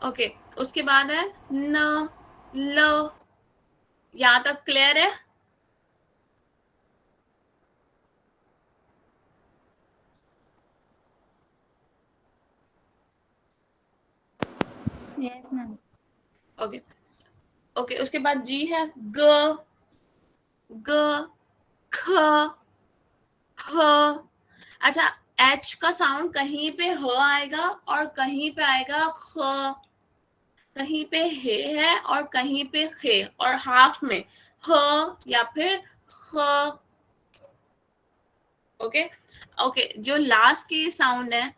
Okay, उसके बाद है न, ल। यहाँ तक क्लियर है? Yes ma'am. ओके ओके, उसके बाद जी है ग, ग, ख, ह। अच्छा, एच का साउंड कहीं पे ह आएगा और कहीं पे आएगा ख, कहीं पे हे है और कहीं पे खे, और हाफ में ह या फिर ख। ओके ओके, जो लास्ट के साउंड है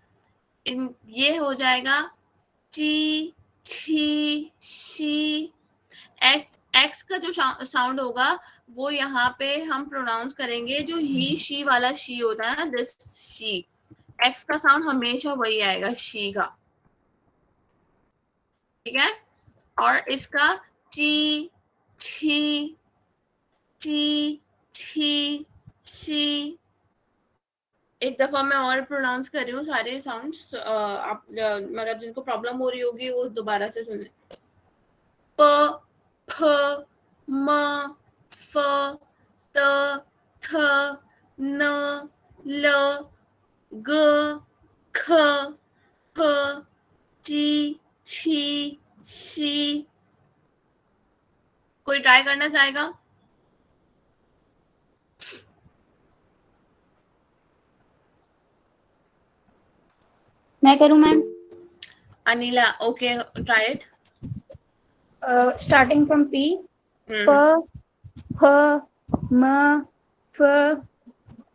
ये हो जाएगा ची, छी, शी। एक्स का जो साउंड होगा वो यहाँ पे हम प्रोनाउंस करेंगे जो ही शी वाला शी होता है, दिस शी। एक्स का साउंड हमेशा वही आएगा, शी का। ठीक है? और इसका ची, छी, ची, छी, शी। एक दफा मैं और प्रोनाउंस कर रही हूँ सारे साउंड्स, आप मतलब जिनको प्रॉब्लम हो रही होगी वो दोबारा से सुने। प, फ, म, फ, त, थ, न, ल, ग, ख, ह, ची, छी, शी। कोई ट्राई करना चाहेगा? मैं करूँ ma'am? Anila, okay, try it. Starting from P. प, फ, म, फ,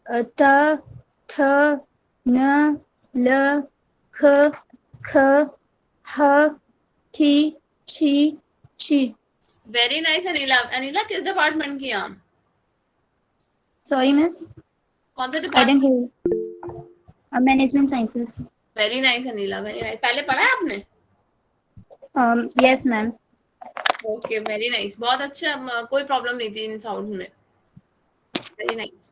त, थ, न, ल, ख, ख, ह, ठी, छी, she. Very nice Anila. Anila किस डिपार्टमेंट की आप? सॉरी मिस, कौन सा I didn't department? Here. Management sciences. Very nice Anila, very nice. पहले पढ़ा है आपने? Yes ma'am. Okay, very nice, बहुत अच्छा। कोई प्रॉब्लम नहीं थी इन साउंड में। Very nice.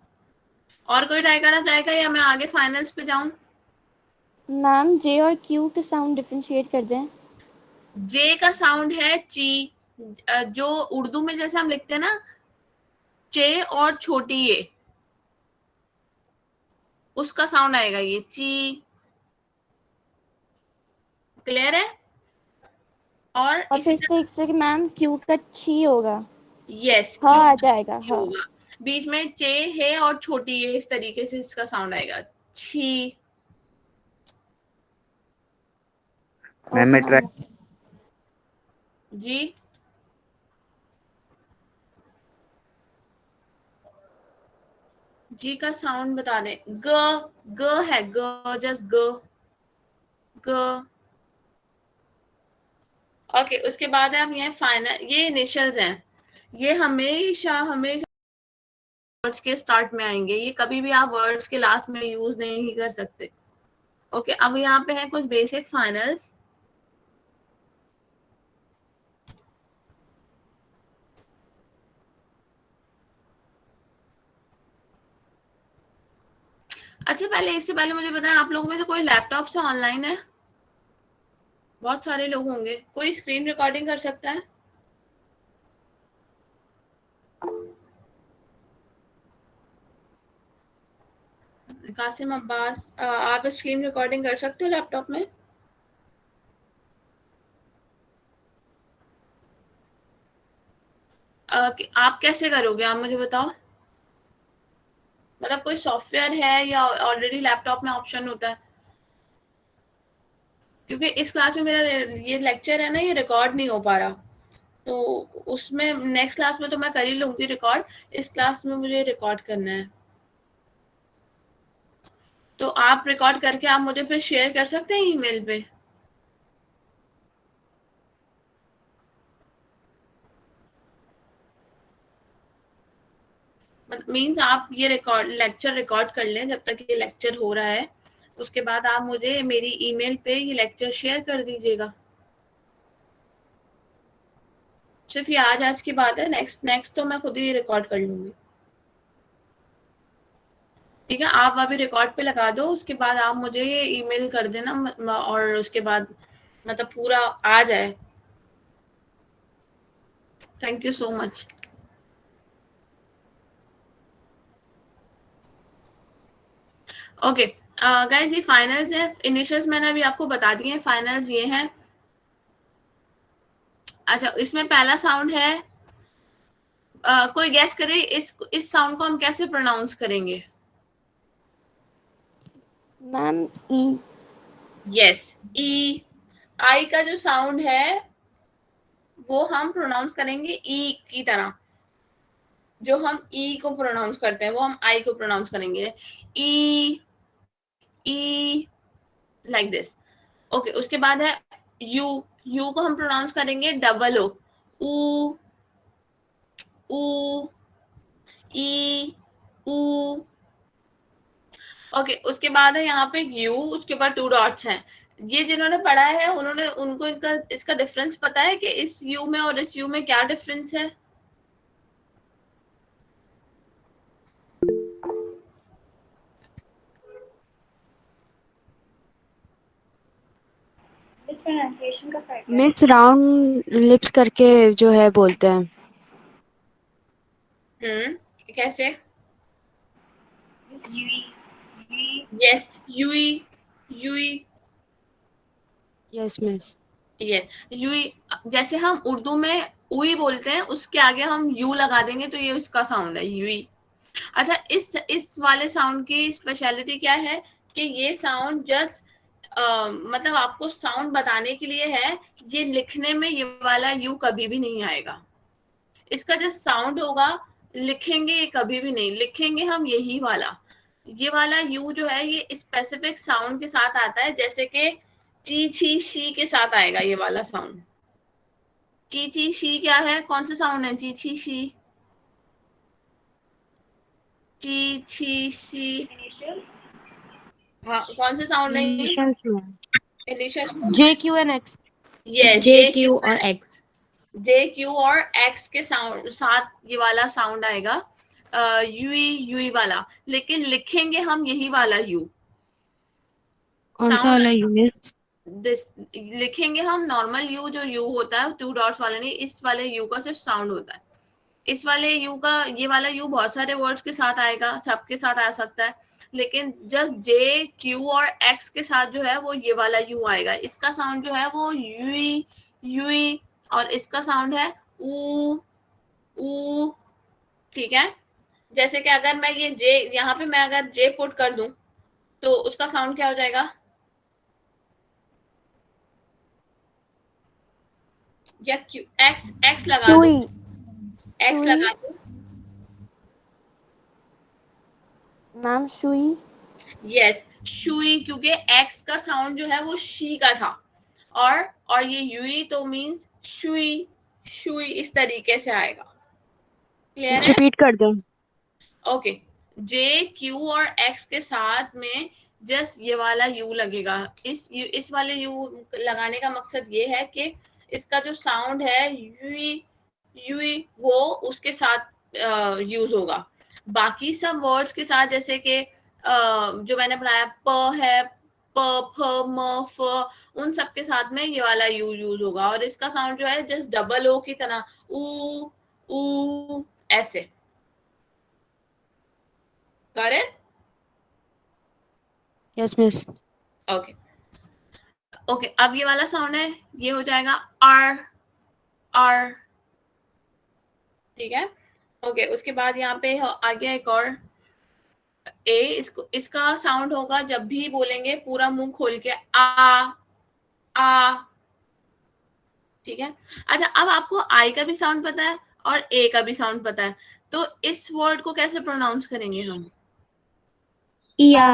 और कोई ट्राई करना चाहेगा या मैं आगे फाइनल्स पे जाऊं? मैम जे और क्यू के साउंड डिफरेंशिएट कर दें। जे का साउंड है ची, जो उर्दू में जैसे हम लिखते हैं ना, चे और छोटी ये, उसका साउंड आएगा ये ची। क्लियर है? और और इसी फिर इससे एक से मैम क्यू का छी होगा, यस, ह क्यू आ जाएगा ह। होगा। बीच में चे है और छोटी ये, इस तरीके से इसका साउंड आएगा, छी। मैम ओके मैं ट्राई। मैम। जी, जी का साउंड बता दें। ग, ग है, ग, जस्ट ग, ग। ओके, उसके बाद है हम ये फाइनल, ये इनिशियल्स हैं, ये हमेशा हमेशा वर्ड्स के स्टार्ट में आएंगे, ये कभी भी आप वर्ड्स के लास्ट में यूज नहीं कर सकते। ओके, अब यहाँ पे है कुछ बेसिक फाइनल्स। अच्छा, पहले इससे पहले मुझे बताएं, आप लोगों में से कोई लैपटॉप से ऑनलाइन है? बहुत सारे लोग होंगे। कोई स्क्रीन रिकॉर्डिंग कर सकता है? कासिम अब्बास, आप स्क्रीन रिकॉर्डिंग कर सकते हो लैपटॉप में? आप कैसे करोगे, आप मुझे बताओ। मतलब कोई सॉफ्टवेयर है या ऑलरेडी लैपटॉप में ऑप्शन होता है? क्योंकि इस क्लास में मेरा ये लेक्चर है ना, ये रिकॉर्ड नहीं हो पा रहा, तो उसमें नेक्स्ट क्लास में तो मैं कर ही लूंगी रिकॉर्ड, इस क्लास में मुझे रिकॉर्ड करना है। तो आप रिकॉर्ड करके आप मुझे फिर शेयर कर सकते हैं ईमेल पे? मीन्स आप ये रिकॉर्ड लेक्चर रिकॉर्ड कर लें जब तक ये लेक्चर हो रहा है, उसके बाद आप मुझे मेरी ईमेल पे ये लेक्चर शेयर कर दीजिएगा। सिर्फ ये आज की बात है, नेक्स्ट नेक्स्ट तो मैं खुद ही रिकॉर्ड कर लूंगी। ठीक है, आप अभी रिकॉर्ड पे लगा दो, उसके बाद आप मुझे ये ईमेल कर देना, और उसके बाद मतलब पूरा आ जाए। Thank you so much. Okay guys, ये फाइनल्स है। इनिशियल्स मैंने अभी आपको बता दिए हैं, फाइनल्स ये हैं। अच्छा, इसमें पहला साउंड है, कोई गैस करे इस साउंड को हम कैसे प्रोनाउंस करेंगे? मैम ई। यस, ई। आई का जो साउंड है वो हम प्रोनाउंस करेंगे ई की तरह। जो हम ई को प्रोनाउंस करते हैं वो हम आई को प्रोनाउंस करेंगे, ई ई, लाइक दिस। ओके, उसके बाद है यू। यू को हम प्रोनाउंस करेंगे डबल ओ, ऊ ऊ, ई ऊ। ओके, उसके बाद है यहाँ पे यू, उसके बाद 2 डॉट्स हैं। ये जिन्होंने पढ़ा है उन्होंने उनको इसका डिफरेंस पता है कि इस यू में और इस यू में क्या डिफरेंस है? प्रोनाउंसिएशन का फर्क है। मिस राउंड लिप्स करके जो है बोलते हैं। कैसे? यूई, यस, यूई यूई। Yes miss. ये यूई, जैसे हम उर्दू में उई बोलते हैं उसके आगे हम यू लगा देंगे तो ये उसका साउंड है, यूई। अच्छा, इस वाले साउंड की स्पेशलिटी क्या है कि ये साउंड जस्ट मतलब आपको साउंड बताने के लिए है। ये लिखने में ये वाला यू कभी भी नहीं आएगा। इसका जो साउंड होगा, लिखेंगे ये कभी भी नहीं, लिखेंगे हम यही वाला। ये वाला यू जो है ये स्पेसिफिक साउंड के साथ आता है, जैसे कि ची छी शी के साथ आएगा ये वाला साउंड। ची ची शी क्या है, कौन सा साउंड है ची छी शी? ची छी शी, हाँ, कौन सा साउंड है ये? Initial. JQNX। Yes, J Q और X। जे क्यू और एक्स के साउंड साथ ये वाला साउंड आएगा, यूई यूई वाला। लेकिन लिखेंगे हम यही वाला यू कौन सा साउंड। वाला यूनिट? दिस लिखेंगे हम नॉर्मल यू, जो यू होता है 2 डॉट्स वाला नहीं, इस वाले यू का सिर्फ साउंड होता है। इस वाले यू का, ये वाला यू बहुत सारे वर्ड्स के साथ आएगा, सबके साथ आ सकता है, लेकिन जस्ट जे क्यू और एक्स के साथ जो है वो ये वाला यू आएगा। इसका साउंड जो है वो यूई यूई, और इसका साउंड है ऊ ऊ। ठीक है, जैसे कि अगर मैं ये जे यहाँ पे मैं अगर जे पुट कर दूं तो उसका साउंड क्या हो जाएगा? या क्यू एक्स एक्स लगा दो, चुई। एक्स चुई। लगा दो। Ma'am Shuey. यस, शुई, क्योंकि एक्स का साउंड जो है वो शी का था, और ये यूई तो मींस शुई शुई, इस तरीके से आएगा। क्लियर मिस है? रिपीट कर दो। ओके, जे क्यू और एक्स के साथ में जस्ट ये वाला यू लगेगा। इस वाले यू लगाने का मकसद ये है कि इसका जो साउंड है यूई यूई वो उसके साथ यूज होगा। बाकी सब वर्ड्स के साथ, जैसे कि जो मैंने बनाया प है, प फ म फ, उन सब के साथ में ये वाला यू यूज होगा, और इसका साउंड जो है जस्ट डबल ओ की तरह, ऊ ऐसे। Got it? Yes miss. Okay okay, अब ये वाला साउंड है, ये हो जाएगा आर आर। ठीक है, ओके, उसके बाद यहाँ पे आ गया एक और ए। इसका साउंड होगा जब भी बोलेंगे पूरा मुंह खोल के आ। ठीक है, अच्छा, अब आपको आई का भी साउंड पता है और ए का भी साउंड पता है, तो इस वर्ड को कैसे प्रोनाउंस करेंगे हम? इया।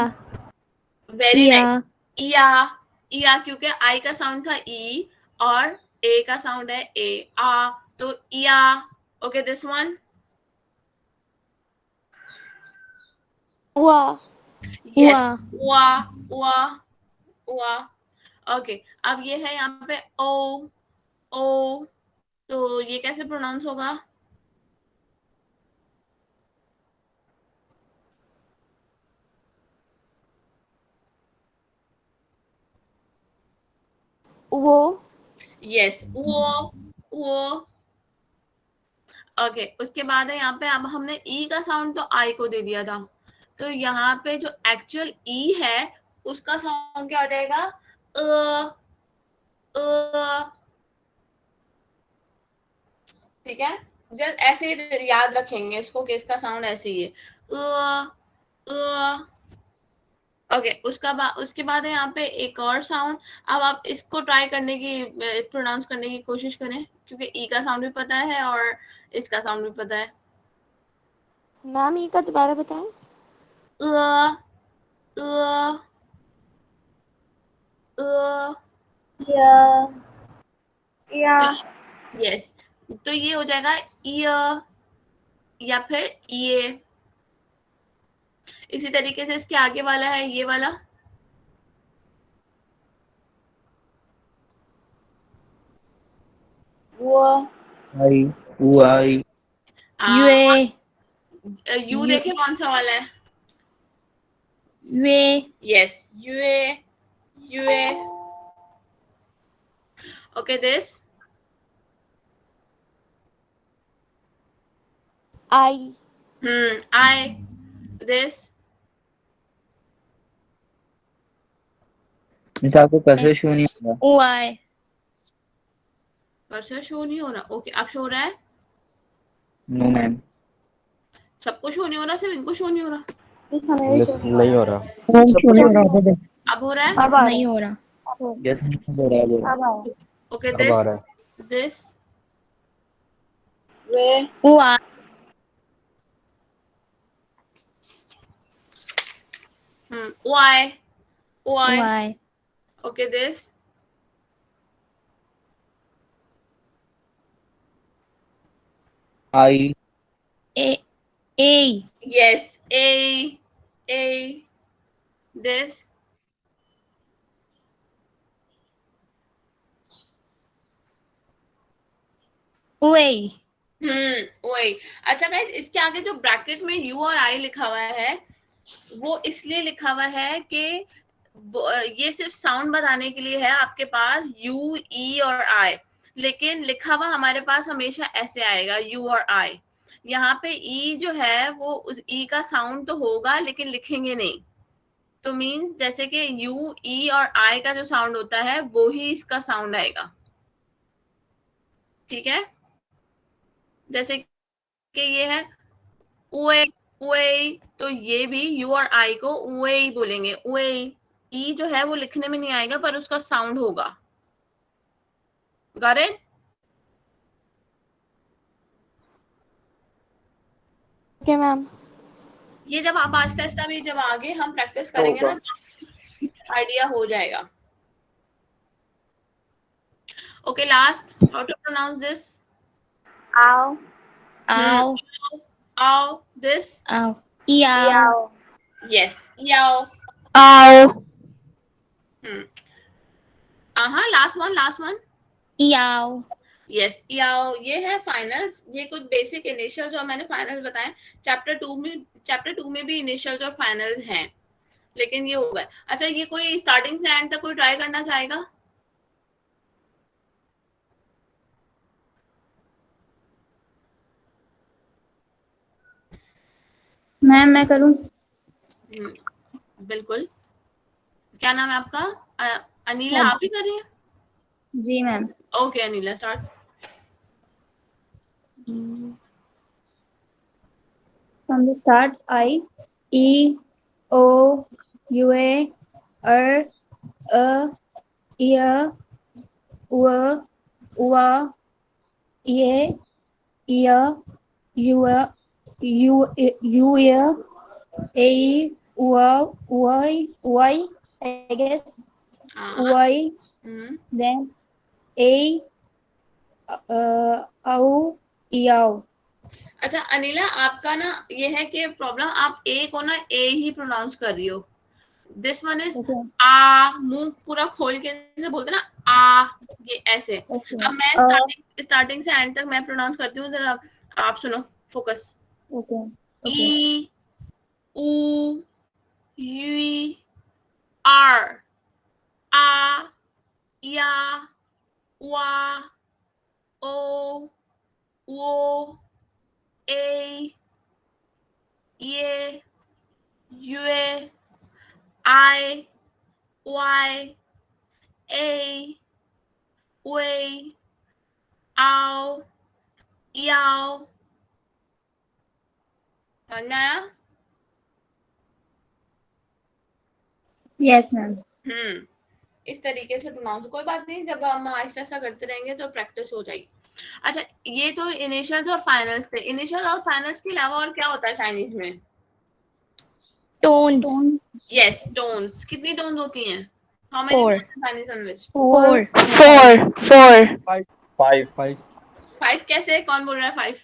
वेरी इया। नाइस, इया इया, क्योंकि आई का साउंड था ई और ए का साउंड है ए, आ, तो इया। Okay, this one. हुआ। हुआ। यस, उआ उआ उआ। ओके, अब ये है यहाँ पे ओ ओ, तो ये कैसे प्रोनाउंस होगा? वो. यस, वो. ओके, उसके बाद है यहाँ पे, अब हमने ई का साउंड तो आई को दे दिया था, तो यहाँ पे जो एक्चुअल ई है उसका साउंड क्या हो जाएगा? ठीक है, जस्ट ऐसे ही याद रखेंगे इसको कि इसका साउंड ऐसे ही है. ओके, उसके बाद है यहाँ पे एक और साउंड. अब आप इसको ट्राई करने की, प्रोनाउंस करने की कोशिश करें, क्योंकि ई का साउंड भी पता है और इसका साउंड भी पता है. मैम ई का दोबारा बताएं. Yeah. Yeah. यस, तो ये हो जाएगा ईयर या फिर ये. इसी तरीके से इसके आगे वाला है ये वाला. Wo. I, I, Yue. यू देखे कौन सा वाला है? Yue. यस, यूए. Okay, this. आई. आई. दिस. मिस आपको कर्सर शो नहीं होगा. Uai. कर्सर शो नहीं हो रहा? ओके, अब शो हो रहा है? No ma'am. सबको शो नहीं हो रहा, सिर्फ इनको शो नहीं हो रहा? Miss हमें भी सुन नहीं हो रहा. अब हो रहा है? अब आ नहीं हो रहा. यस मिस हो रहा है. अब आओ. ओके, अब आ रहा है. This. Way. Uai. Why? Uai. Okay, this. I, A. Yes, a. This. Uai. वही. अच्छा गाइस, इसके आगे जो ब्रैकेट में यू और आई लिखा हुआ है, वो इसलिए लिखा हुआ है कि ये सिर्फ साउंड बताने के लिए है आपके पास यू, ई और आई, लेकिन लिखा हुआ हमारे पास हमेशा ऐसे आएगा यू और आई. यहाँ पे ई जो है वो उस ई का साउंड तो होगा लेकिन लिखेंगे नहीं. तो मीन्स जैसे कि यू, ई और आई का जो साउंड होता है वो ही इसका साउंड आएगा. ठीक है, जैसे कि ये है उए, उए, तो ये भी यू और आई को उए ही बोलेंगे. उए. ई जो है वो लिखने में नहीं आएगा पर उसका साउंड होगा. Got it? Okay ma'am. ये जब आप आहिस्ता आहिस्ता भी जब आगे हम प्रैक्टिस करेंगे ना, आइडिया हो जाएगा. Okay, last, how to pronounce this? आओ. Ow. आओ. This. Ow. Eow. Yao. Yes, याओ. Ow. हाँ, लास्ट वन. Eow. यस, याओ. ये है फाइनल्स. ये कुछ बेसिक इनिशियल्स और मैंने फाइनल्स बताए. चैप्टर 2 में भी इनिशियल्स और फाइनल्स हैं, लेकिन ये हो गए. अच्छा, ये कोई स्टार्टिंग से एंड तक कोई ट्राई करना चाहेगा? मैम मैं करूं? बिल्कुल. क्या नाम है आपका? अनीला. आप ही कर रही हैं? जी ma'am. Okay Anila, start. From the start, I, E, O, U, A, R, E, W, W, E, E, U, U, A, Y, I guess, Y, then A, O, E, O. अच्छा अनिला, आपका ना ये है कि प्रॉब्लम आप ए को ना ए ही प्रोनाउंस कर रही हो. दिस वन इज आ. मुंह पूरा खोल के जैसे बोलते ना आ, ये ऐसे. अब मैं स्टार्टिंग से एंड तक मैं प्रोनाउंस करती हूँ, जरा आप सुनो, फोकस. ई, ऊ, यू, आर, आ, या, वा, ओ, वो, ए, ये, यूए, आई, वाई, ए, वे, आओ, याओ। समझ में आया? Yes, ma'am. इस तरीके से प्रोनाउंस, कोई बात नहीं, जब हम आहिस्ता आहिस्ता करते रहेंगे तो प्रैक्टिस हो जाएगी। अच्छा, ये तो इनिशियल्स और फाइनल्स थे। इनिशियल और फाइनल्स के अलावा और क्या होता है चाइनीज में? Tones. Tone यस, टोन्स। कितनी टोन्स होती हैं? How many Four. Chinese language? 4. 4 5 5 कैसे? कौन बोल रहा है 5?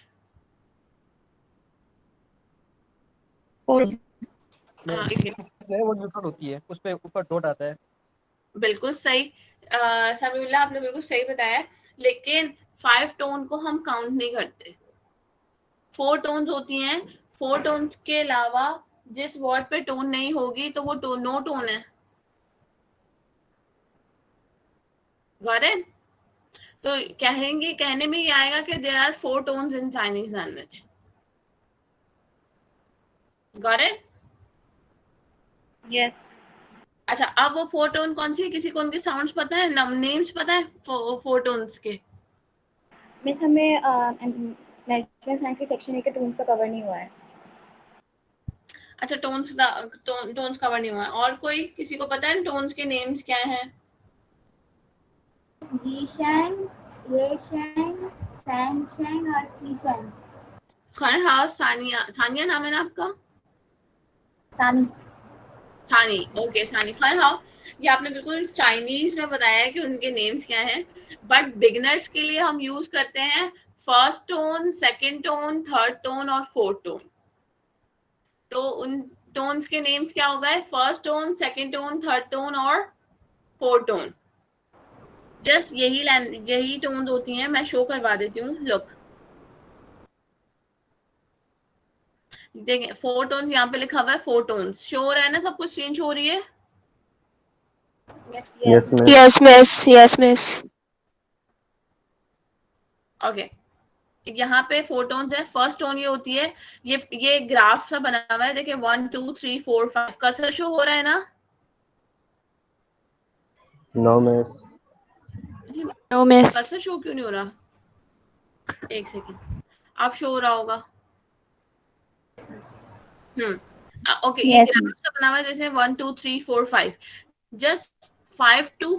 4. हाँ, वो न्यूट्रल होती है, उस पे ऊपर डॉट आता है। बिल्कुल सही समीउल्लाह, आपने बिल्कुल सही बताया। लेकिन 5 टोन को हम काउंट नहीं करते। 4 टोन्स होती हैं। 4 टोन्स के अलावा जिस वर्ड पे टोन नहीं होगी तो वो नो टोन है। Got it? तो कहने में ये आएगा कि there are 4 tones in Chinese language. Got it? Yes. अच्छा, अब वो 4 टोन कौन सी है? किसी को उनके साउंड्स पता है? नेम्स पता है 4 टोन्स के? मिस हमें नेचुरल साइंस के सेक्शन ए के टोन्स का कवर नहीं हुआ है। अच्छा, टोन्स कवर नहीं हुआ है। और कोई, किसी को पता है टोन्स के नेम्स क्या हैं? यीशैंग, येशैंग, सैंगशैंग और सीशैंग। खैर, हाँ, सानिया नाम है ना आपका? सानी। सानी, ओके, सानी। खैर, हाँ, ये आपने बिल्कुल चाइनीज में बताया है कि उनके नेम्स क्या हैं। बट बिगिनर्स के लिए हम यूज करते हैं first tone, second tone, third tone और फोर्थ टोन। तो उन टोन्स के नेम्स क्या हो गए? First tone, second tone, third tone और फोर्थ टोन। जस्ट यही टोन्स होती हैं। मैं शो करवा देती हूँ, लुक देखें, 4 टोन्स यहाँ पे लिखा हुआ है। 4 टोन्स शो हो रहा है ना? सब कुछ स्क्रीन शो हो रही है? यस मिस ओके, यहाँ पे 4 टोन्स है। फर्स्ट टोन ये होती है, ये ग्राफ सा बना हुआ है, देखिए 1 2 3 4 5। कर्सर शो हो रहा है ना? No miss. No miss cursor show क्यों नहीं हो रहा? एक सेकेंड, आप शो हो रहा होगा। ओके, ये Yes, ग्राफ सा बना हुआ है, जैसे 1 2 3 4 5। जस्ट 5 to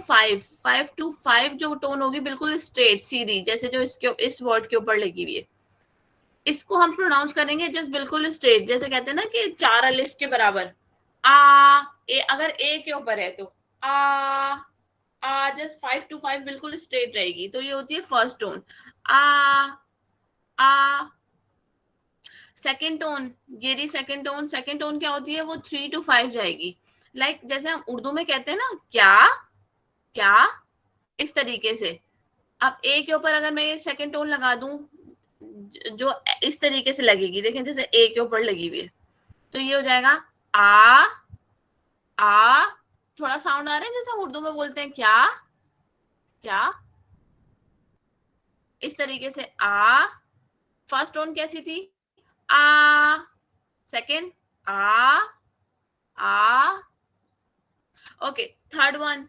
5 जो टोन होगी बिल्कुल स्ट्रेट सीधी, जैसे जो इस वर्ड के ऊपर लगी हुई है, इसको हम प्रोनाउंस करेंगे जस्ट बिल्कुल स्ट्रेट। जैसे कहते हैं ना कि 4 अलिफ के बराबर। अगर ए के ऊपर है तो जस्ट 5 to 5 बिल्कुल स्ट्रेट रहेगी। तो ये होती है फर्स्ट टोन। आ सेकेंड टोन, ये रही सेकेंड टोन। सेकेंड टोन क्या होती है? वो 3 to 5 जाएगी। लाइक जैसे हम उर्दू में कहते हैं ना, क्या क्या, इस तरीके से। अब ए के ऊपर अगर मैं सेकेंड टोन लगा दूं जो इस तरीके से लगेगी, देखें जैसे ए के ऊपर लगी हुई है, तो ये हो जाएगा आ आ। थोड़ा साउंड आ रहा है जैसे हम उर्दू में बोलते हैं क्या क्या, इस तरीके से आ। फर्स्ट टोन कैसी थी? आ। सेकेंड आ आ। ओके, थर्ड वन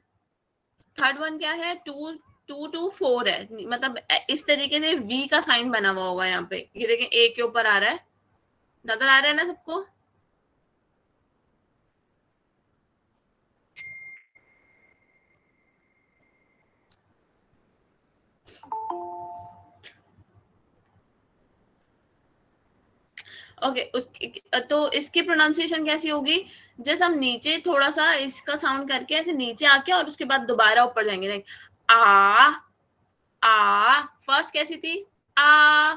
क्या है? 2 to 4 है, मतलब इस तरीके से वी का साइन बना हुआ होगा यहाँ पे। ये देखें, ए के ऊपर आ रहा है, नजर आ रहा है ना सबको? ओके, तो इसकी प्रोनाउंसिएशन कैसी होगी? जैसे हम नीचे थोड़ा सा इसका साउंड करके ऐसे नीचे आके और उसके बाद दोबारा ऊपर जाएंगे। लाइक आ। फर्स्ट कैसी थी? आ।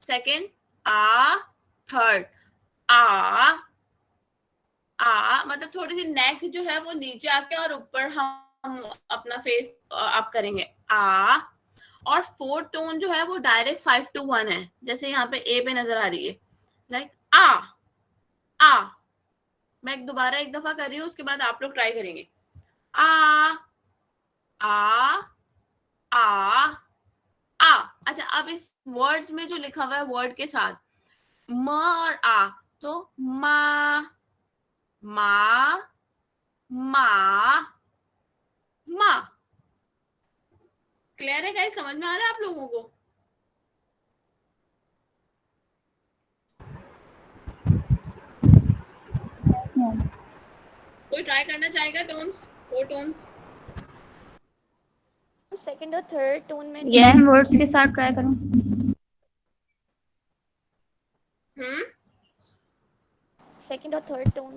सेकेंड आ। थर्ड आ मतलब थोड़ी सी नेक जो है वो नीचे आके और ऊपर हम अपना फेस अप करेंगे। आ। और फोर्थ टोन जो है वो डायरेक्ट 5 to 1 है, जैसे यहाँ पे ए पे नजर आ रही है। लाइक आ। मैं दोबारा एक दफा कर रही हूँ, उसके बाद आप लोग ट्राई करेंगे। आ आ आ आ। अच्छा, अब इस वर्ड्स में जो लिखा हुआ है वर्ड के साथ म और आ, तो मा मा मा मा। क्लियर है गाइस? समझ में आ रहा है आप लोगों को? कोई ट्राई करना चाहेगा टोन्स? 4 टोन्स? सेकंड और थर्ड टोन में मैम वर्ड्स के साथ ट्राई करूँ? सेकंड और थर्ड टोन।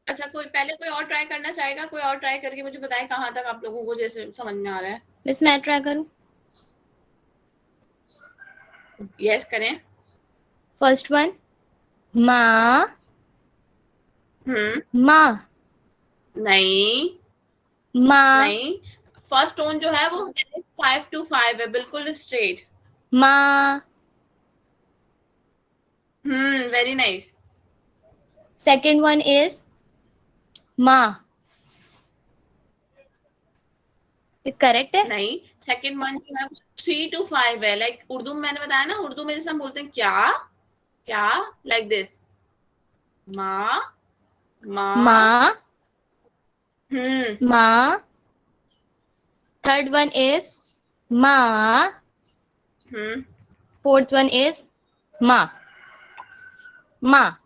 अच्छा, कोई और ट्राई करना चाहेगा? कोई और ट्राई करके मुझे बताए कहाँ तक आप लोगों को जैसे समझ में आ रहा है। मिस मैं ट्राई करूँ? यस करें। फर्स्ट वन माँ माँ नहीं माँ नहीं, फर्स्ट टोन जो है वो 5 to 5 है, बिल्कुल स्ट्रेट। माँ। Very nice. Second one is माँ। करेक्ट है? नहीं, सेकंड वन जो है 3 to 5 है। लाइक उर्दू में मैंने बताया ना, उर्दू में जैसे हम बोलते हैं क्या क्या, लाइक दिस, माँ माँ। माँ हम्म माँ। थर्ड वन इज माँ। हम्म फोर्थ वन इज माँ माँ।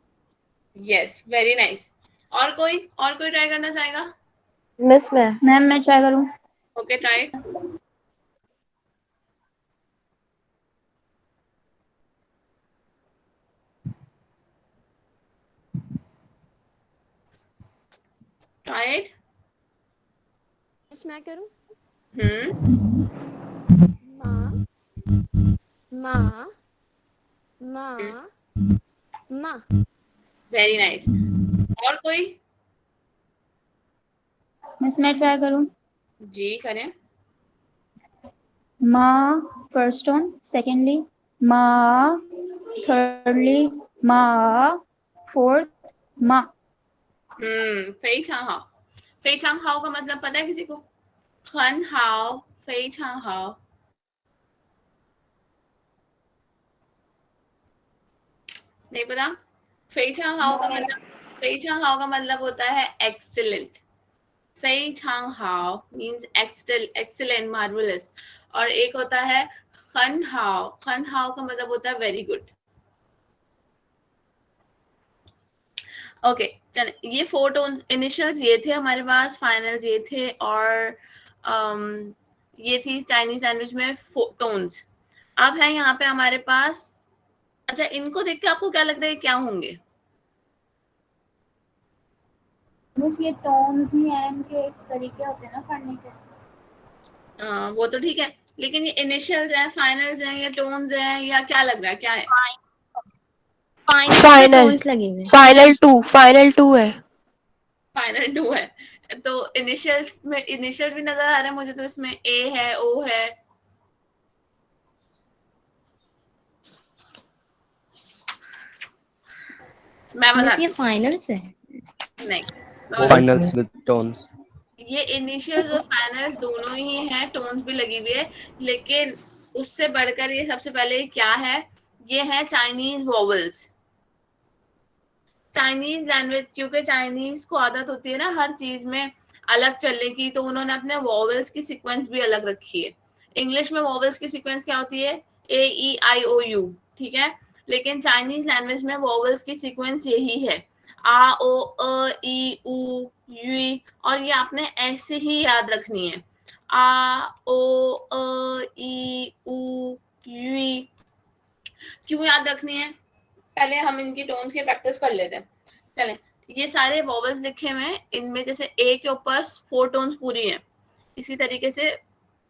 Yes, very nice. और कोई ट्राई करना चाहेगा? मिस मैं मैम मैं ट्राई करूँ? Okay, try. Try it. मैं करूँ? हम्म माँ माँ माँ माँ। Very nice. और कोई? मिस मैं ट्राई करूँ? जी करें। माँ फर्स्ट वन, सेकेंडली माँ, thirdly माँ, फोर्थ माँ। फेई चांग हाओ। फेई चांग हाओ का मतलब पता है किसी को? खन हाओ, फेई चांग हाओ। नहीं पता? फेई चांग हाओ का मतलब, फेई चांग हाओ का मतलब होता है एक्सीलेंट। फेई चांग हाओ मींस एक्सीलेंट, मार्वेलस। और एक होता है खन हाओ। खन हाओ का मतलब होता है वेरी गुड। ओके, चल ये 4 टोन्स, इनिशियल्स ये थे हमारे पास, फाइनल्स ये थे, और ये थी चाइनीज लैंग्वेज में टोन्स। अब है यहाँ पे हमारे पास, अच्छा इनको देख के आपको क्या लग रहा है क्या होंगे? मिस ये टोन्स ही हैं, इनके तरीके होते हैं ना पढ़ने के। वो तो ठीक है, लेकिन ये इनिशियल्स हैं, फाइनल्स हैं, या टोन्स हैं, या क्या लग रहा है, क्या है? फाइनल टोन्स लगे हुए। फाइनल टू है। फाइनल 2 है। तो इनिशियल्स में इनिशियल भी नजर आ रहे हैं मुझे, तो इसमें ए है, ओ है। मैं मिस बताती ये हूँ। फाइनल्स है? नहीं, मैं बताती Finals with tones. हूँ। ये इनिशियल्स और फाइनल्स दोनों ही हैं, टोन्स भी लगी हुई है, लेकिन उससे बढ़कर ये सबसे पहले क्या है? ये है चाइनीज वॉवल्स। चाइनीज लैंग्वेज, क्योंकि चाइनीज को आदत होती है ना हर चीज में अलग चलने की, तो उन्होंने अपने वॉवल्स की सीक्वेंस भी अलग रखी है। इंग्लिश में वॉवल्स की सीक्वेंस क्या होती है? ए ई आई ओ यू, ठीक है। लेकिन चाइनीज लैंग्वेज में वॉवल्स की सीक्वेंस यही है, आ ओ अ ई उ यू, और ये आपने ऐसे ही याद रखनी है, आ ओ अ ई उ यू। क्यों याद रखनी है? पहले हम इनकी टोन्स की प्रैक्टिस कर लेते हैं। चलें, ये सारे वॉवल्स लिखे हुए हैं, इनमें जैसे ए के ऊपर 4 टोन्स पूरी हैं, इसी तरीके से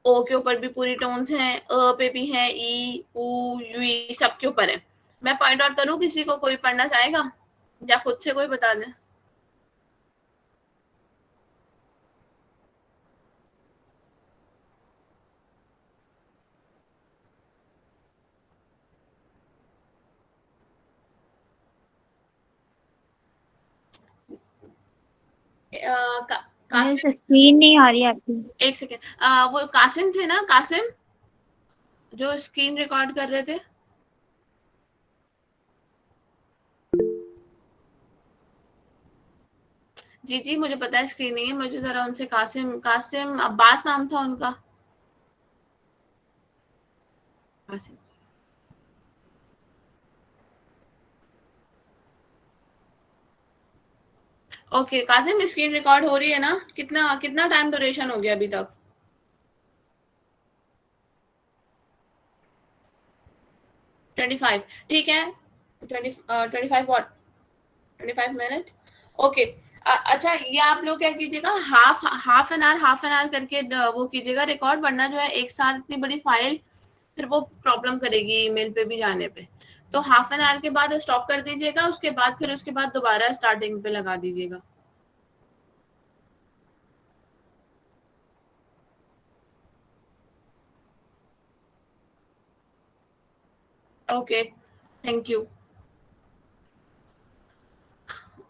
ओ के ऊपर भी पूरी टोन्स हैं, अ पे भी हैं, ई उ यू सब के ऊपर है। मैं पॉइंट आउट करूं, किसी को कोई पढ़ना चाहेगा या खुद से कोई बता दे? कासिम, स्क्रीन नहीं आ रही है आपकी। एक सेकेंड, वो कासिम थे ना, कासिम जो स्क्रीन रिकॉर्ड कर रहे थे। जी जी मुझे पता है स्क्रीन नहीं है, मुझे जरा उनसे कासिम कासिम अब्बास नाम था उनका। Qasim, okay Qasim screen record हो रही है ना? कितना कितना टाइम ड्यूरेशन हो गया अभी तक? 25, ठीक है। 25 व्हाट, 25 मिनट, ओके। अच्छा ये आप लोग क्या कीजिएगा, हाफ एन आवर करके वो कीजिएगा रिकॉर्ड, वरना जो है एक साथ इतनी बड़ी फाइल फिर वो प्रॉब्लम करेगी ईमेल पे भी जाने पे। तो हाफ एन आवर के बाद स्टॉप कर दीजिएगा, उसके बाद दोबारा स्टार्टिंग पे लगा दीजिएगा। Okay thank you.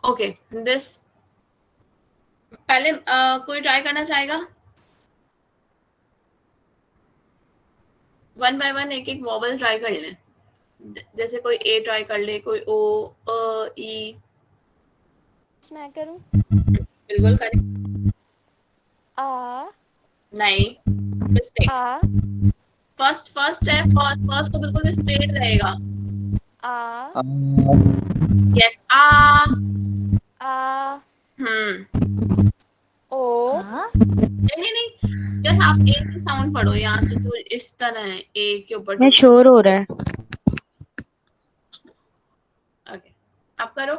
Okay this पहले कोई ट्राई करना चाहेगा? वन बाय वन एक एक वॉवल ट्राई कर लें, जैसे कोई ए ट्राई कर ले, कोई ओ, ई। मैं करूं? बिल्कुल करें। आ, नहीं, मिस्टेक। आ, फर्स्ट है, फर्स्ट को बिल्कुल स्ट्रेट रहेगा। आ, यस, आ। आ, ओ, नहीं जस्ट आप ए की साउंड पढ़ो, यहाँ से तो इस तरह है, ए के ऊपर। मैं शोर हो रहा है। ओके आप करो।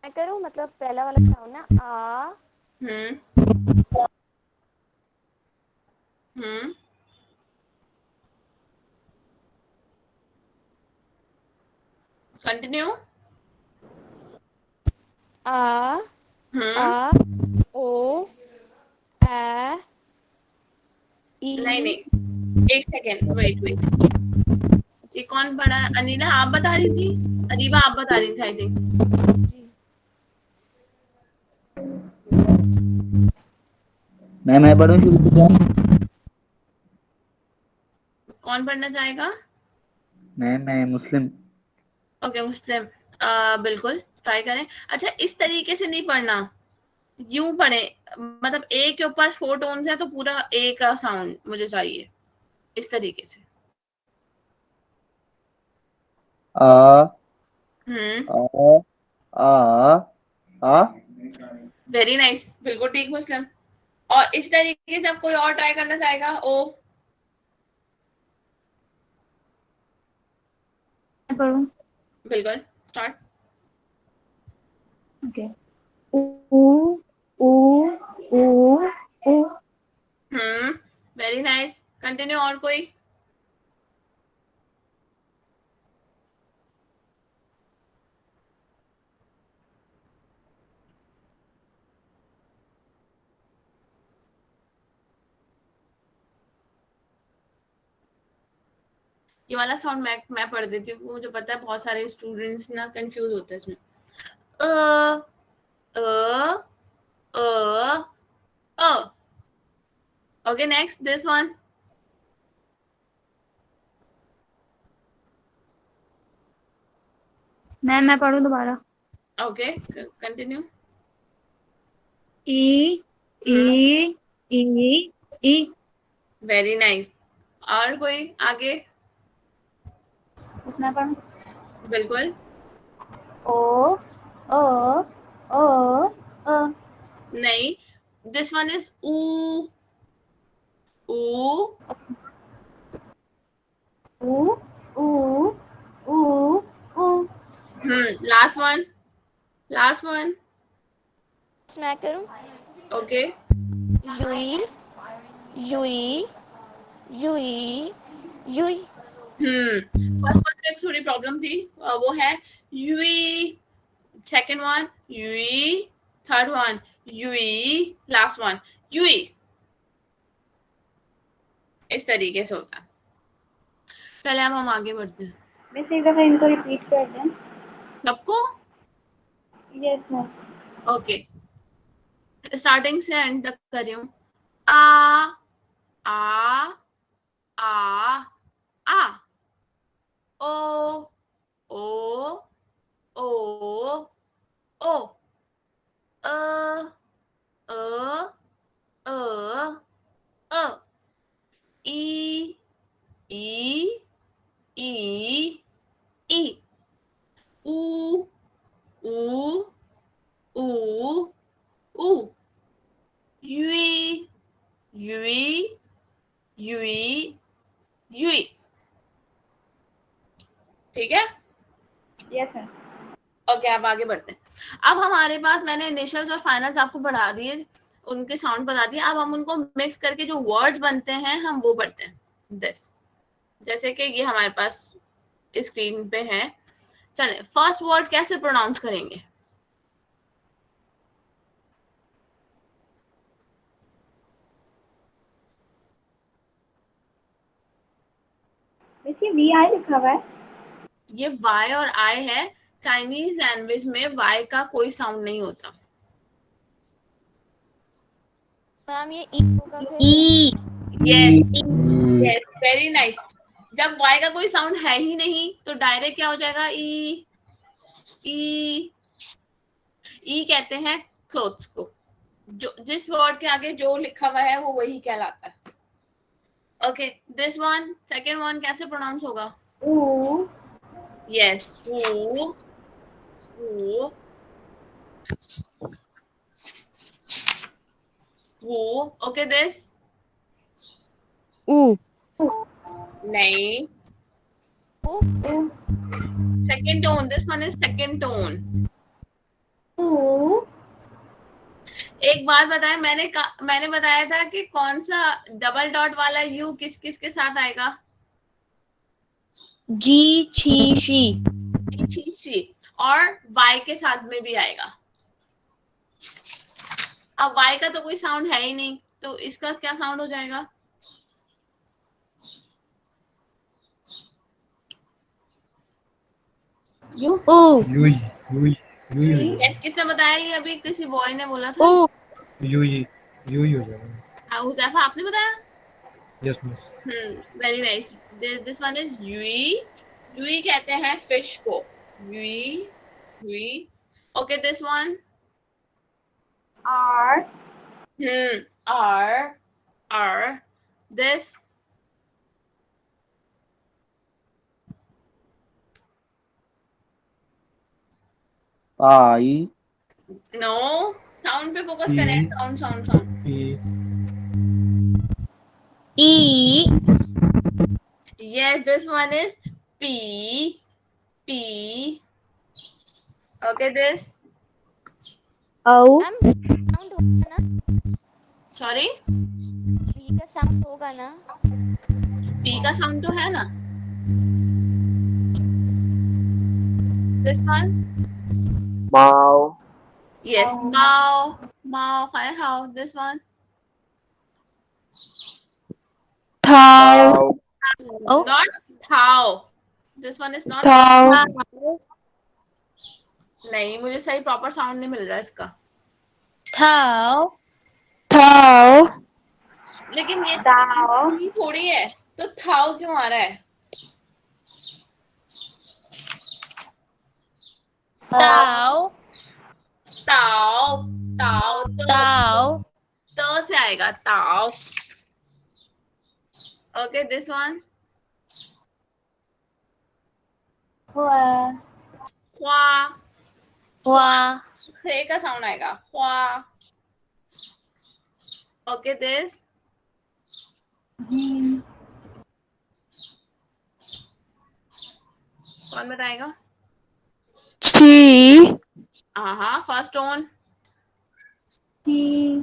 मैं करूं, मतलब पहला वाला साउंड ना, आ, कंटिन्यू। आ, आ, ओ, ए, ई। नहीं एक सेकेंड, वेट ये कौन पढ़ा है? अनीला आप बता रही थी, अरीबा आप बता रही थी आई थिंक। मैं पढ़ूं शुरू से क्या? कौन पढ़ना चाहेगा? मैं मुस्लिम। ओके मुस्लिम, बिल्कुल ट्राई करें। अच्छा इस तरीके से नहीं पढ़ना, यूं पढ़े, मतलब ए के ऊपर 4 टोन्स है तो पूरा ए का साउंड मुझे चाहिए, इस तरीके से। आ हम्म, आ आ वेरी नाइस, बिल्कुल ठीक मुस्लिम। और इस तरीके से अब कोई और ट्राई करना चाहेगा? ओ, पढ़ूं? बिल्कुल स्टार्ट। ओके। ऊ, ऊ, ऊ, ऊ। Very nice, continue. और कोई? ये वाला साउंड मैं पढ़ देती हूँ, मुझे पता है बहुत सारे स्टूडेंट्स ना कंफ्यूज होते हैं इसमें। Uh uh uh uh okay next this one. मैं पढ़ूं दोबारा? Okay continue. ई, ई, ई, ई। Very nice. और कोई आगे? इसमें पढ़ूं? बिल्कुल। ओ, ओ, ओ, ओ। नहीं, दिस वन इज ऊ, ऊ। ऊ, ऊ, ऊ, ऊ। Last one, last one. मैं करूं? ओके युई, युई, युई, युई। फर्स्ट वन में थोड़ी प्रॉब्लम थी, वो है यूई, सेकंड वन यूई, थर्ड वन यूई, लास्ट वन यूई। इस तरीके से होता है। चले अब हम आगे बढ़ते हैं। मिस एक दफ़ा इनको रिपीट कर दें। सबको? Yes, miss. ओके, स्टार्टिंग से एंड तक कर रही हूँ. आ आ आ आ. ओ ओ ओ ओ. अ अ अ अ. ई ई ई ई. ऊ ऊ ऊ ऊ. युई युई युई युई. ठीक है. Yes, miss. ओके, अब आगे बढ़ते हैं. अब हमारे पास मैंने इनिशियल्स और फाइनल्स आपको बढ़ा दिए, उनके साउंड बता दिए. अब हम उनको मिक्स करके जो वर्ड्स बनते हैं हम वो पढ़ते हैं. दिस, जैसे कि ये हमारे पास स्क्रीन पे है. चले, फर्स्ट वर्ड कैसे प्रोनाउंस करेंगे? मिस ये VI लिखा हुआ है. ये वाई और आई है. चाइनीज लैंग्वेज में वाई का कोई साउंड नहीं होता. मैम ये ई होगा फिर. ई. Yes yes, very nice. जब वाई का कोई साउंड है ही नहीं तो डायरेक्ट क्या हो जाएगा? ई ई. ई कहते हैं क्लोथ्स को. जो जिस वर्ड के आगे जो लिखा हुआ है वो वही कहलाता है. Okay, this one, second one कैसे प्रोनाउंस होगा? ऊ, यस, वो वो वो. ओके, दिस ऊ. नहीं. Second tone, this one is second tone. ऊ, एक बात बताएं, मैंने बताया था कि कौन सा डबल डॉट वाला यू किस किस के साथ आएगा? जी छी शी. सी. और वाई के साथ में भी आएगा. अब वाई का तो कोई साउंड है ही नहीं तो इसका क्या साउंड हो जाएगा? यू, ऊ. यस, किसने बताया? ये अभी किसी बॉय ने बोला था. ऊ. हुजैफा, आपने बताया? Yes miss. Very nice. This one is Yui. Yui कहते हैं फिश को. Yui Yui. Okay, this one. R. R. R. This. I. No. Sound पे फोकस करें. Sound, sound, sound. E. Yes, this one is P. P. Okay, this. O. Ma'am sound होगा ना. Sorry. B का sound होगा ना. P का sound तो है ना. This one. Mao. Yes. Mao. Mao. Hai how. This one. Thao. Oh. Not Thao. This one is not. थाओ. नहीं, मुझे सही प्रॉपर साउंड नहीं मिल रहा इसका. थाओ. थाओ. लेकिन ये Dao. थोड़ी है तो थाओ क्यों आ रहा है? ताओ. ताओ. ताओ ताओ. तो से आएगा ताओ. Okay, this one. हुआ, ख्वा. हुआ. खे का साउंड आएगा. ख्वा. Okay, this. जी, कौन बताएगा? छी. हाँ, फर्स्ट टोन. टी,